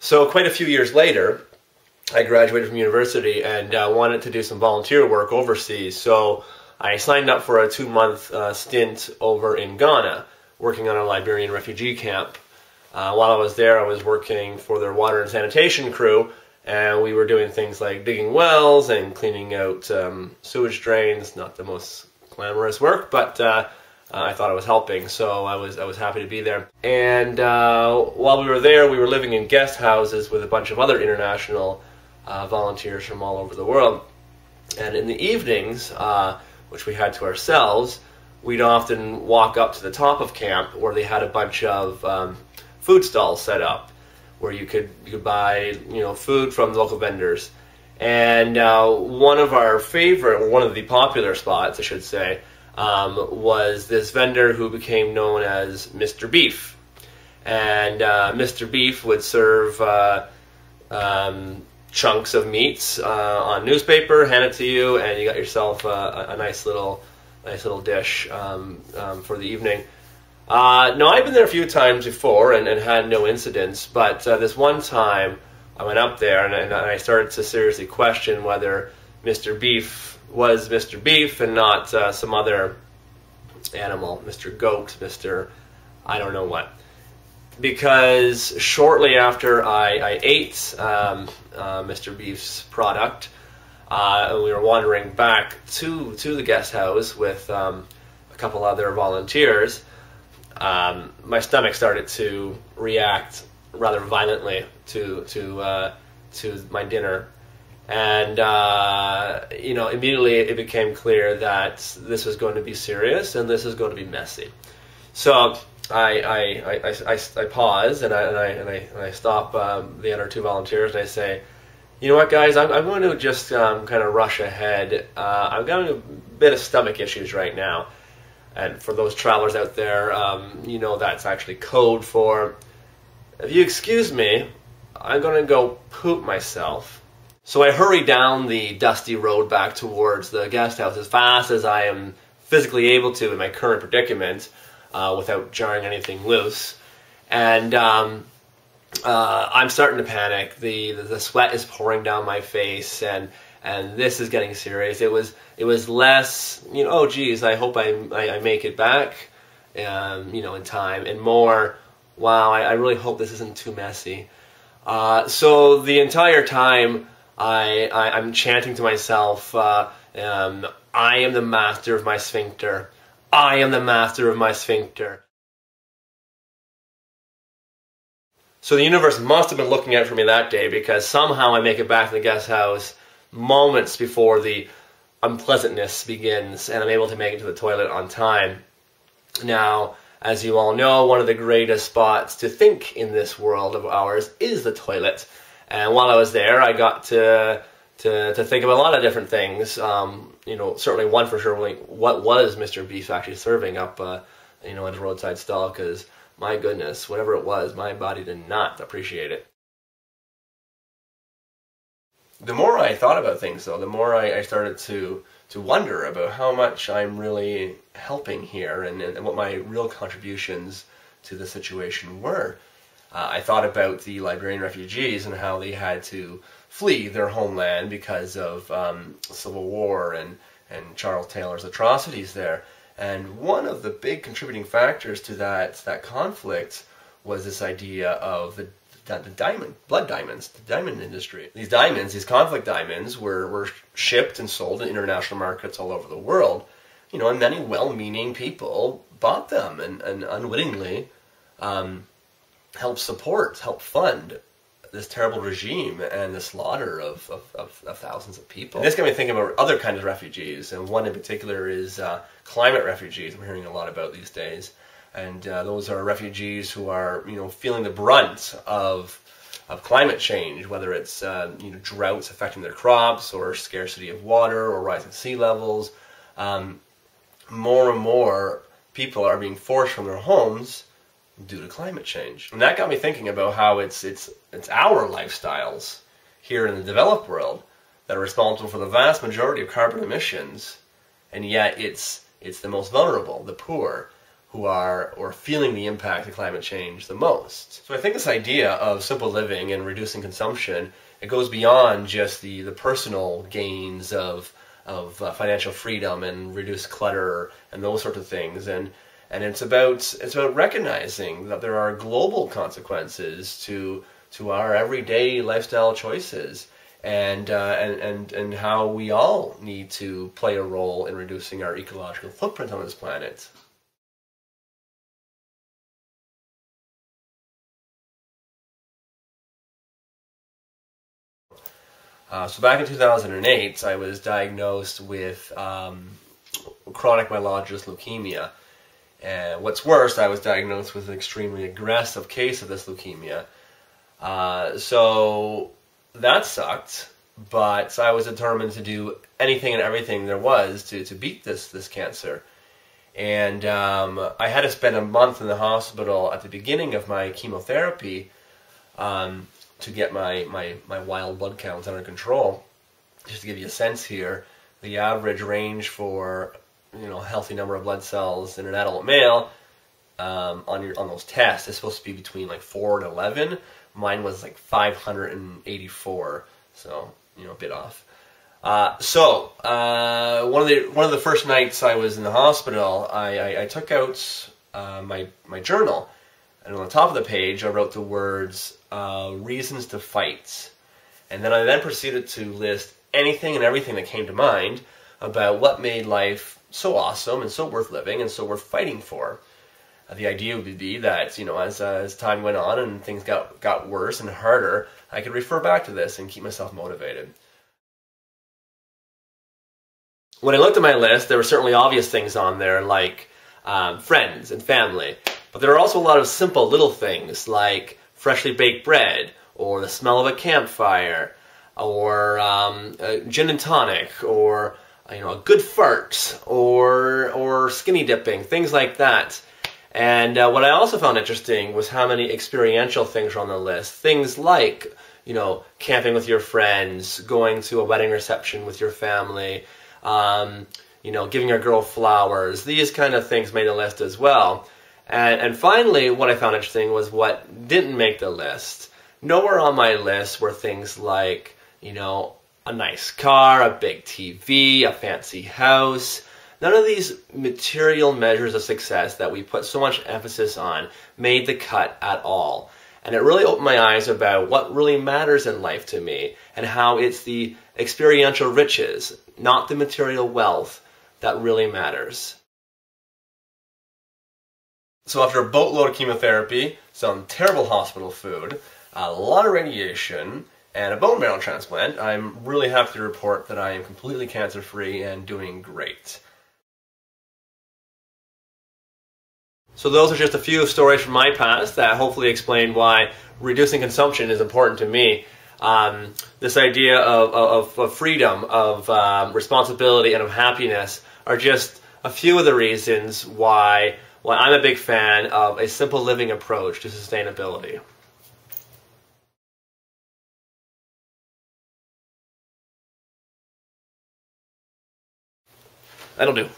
So quite a few years later, I graduated from university and wanted to do some volunteer work overseas. So I signed up for a 2-month stint over in Ghana, working on a Liberian refugee camp. While I was there, I was working for their water and sanitation crew, and we were doing things like digging wells and cleaning out sewage drains. Not the most glamorous work, but I thought it was helping, so I was happy to be there. And while we were there, we were living in guest houses with a bunch of other international volunteers from all over the world. And in the evenings, which we had to ourselves, we'd often walk up to the top of camp where they had a bunch of food stalls set up, where you could buy food from the local vendors. And one of the popular spots, I should say, was this vendor who became known as Mr. Beef. And Mr. Beef would serve chunks of meats on newspaper, hand it to you, and you got yourself a nice little dish for the evening. No, I've been there a few times before and had no incidents, but this one time I went up there and I started to seriously question whether Mr. Beef was Mr. Beef and not some other animal, Mr. Goat, Mr. I don't know what. Because shortly after I ate Mr. Beef's product, we were wandering back to the guest house with a couple other volunteers, my stomach started to react rather violently to my dinner. And immediately it became clear that this was going to be serious and this is going to be messy. So I pause and I stop the other two volunteers and I say, you know what, guys, I'm going to just kind of rush ahead. I've got a bit of stomach issues right now. And for those travelers out there, that's actually code for, if you excuse me, I'm going to go poop myself. So I hurry down the dusty road back towards the guest house as fast as I am physically able to in my current predicament, without jarring anything loose. And I'm starting to panic. The sweat is pouring down my face, and this is getting serious. It was less, oh geez, I hope I make it back, in time, and more, wow, I really hope this isn't too messy. So the entire time I'm chanting to myself, I am the master of my sphincter. I am the master of my sphincter. So the universe must have been looking out for me that day, because somehow I make it back to the guest house moments before the unpleasantness begins, and I'm able to make it to the toilet on time. Now, as you all know, one of the greatest spots to think in this world of ours is the toilet. And while I was there, I got to think of a lot of different things. Certainly one for sure, like, what was Mr. Beef actually serving up, at a roadside stall? Because my goodness, whatever it was, my body did not appreciate it. The more I thought about things, though, the more I started to wonder about how much I'm really helping here and what my real contributions to the situation were. I thought about the Liberian refugees and how they had to flee their homeland because of Civil War and Charles Taylor's atrocities there. And one of the big contributing factors to that conflict was this idea of the blood diamonds, the diamond industry. These diamonds, these conflict diamonds, were shipped and sold in international markets all over the world. And many well-meaning people bought them and unwittingly help fund this terrible regime and the slaughter of thousands of people. And this got me thinking about other kinds of refugees, and one in particular is climate refugees. I'm hearing a lot about these days, and those are refugees who are feeling the brunt of climate change, whether it's droughts affecting their crops or scarcity of water or rising sea levels. More and more people are being forced from their homes due to climate change. And that got me thinking about how it's our lifestyles here in the developed world that are responsible for the vast majority of carbon emissions, and yet it's the most vulnerable, the poor, who are feeling the impact of climate change the most. So I think this idea of simple living and reducing consumption, it goes beyond just the personal gains of financial freedom and reduced clutter and those sorts of things, and it's about recognizing that there are global consequences to our everyday lifestyle choices, and how we all need to play a role in reducing our ecological footprint on this planet. So back in 2008, I was diagnosed with chronic myelogenous leukemia. And what's worse, I was diagnosed with an extremely aggressive case of this leukemia. So that sucked, but I was determined to do anything and everything there was to beat this cancer. And I had to spend a month in the hospital at the beginning of my chemotherapy to get my wild blood counts under control. Just to give you a sense here, the average range for a healthy number of blood cells in an adult male on those tests is supposed to be between like 4 and 11. Mine was like 584, so a bit off. So one of the first nights I was in the hospital, I took out my journal, and on the top of the page I wrote the words reasons to fight, and then I proceeded to list anything and everything that came to mind about what made life so awesome and so worth living and so worth fighting for. The idea would be that as time went on and things got worse and harder, I could refer back to this and keep myself motivated. When I looked at my list, there were certainly obvious things on there like friends and family, but there are also a lot of simple little things like freshly baked bread, or the smell of a campfire, or gin and tonic, or a good fart, or skinny dipping, things like that. And what I also found interesting was how many experiential things were on the list. Things like camping with your friends, going to a wedding reception with your family, giving your girl flowers. These kind of things made the list as well. And finally, what I found interesting was what didn't make the list. Nowhere on my list were things like, a nice car, a big TV, a fancy house. None of these material measures of success that we put so much emphasis on made the cut at all. And it really opened my eyes about what really matters in life to me, and how it's the experiential riches, not the material wealth, that really matters. So after a boatload of chemotherapy, some terrible hospital food, a lot of radiation, and a bone marrow transplant, I'm really happy to report that I am completely cancer-free and doing great. So those are just a few stories from my past that hopefully explain why reducing consumption is important to me. This idea of freedom, of responsibility, and of happiness are just a few of the reasons why I'm a big fan of a simple living approach to sustainability. That'll do.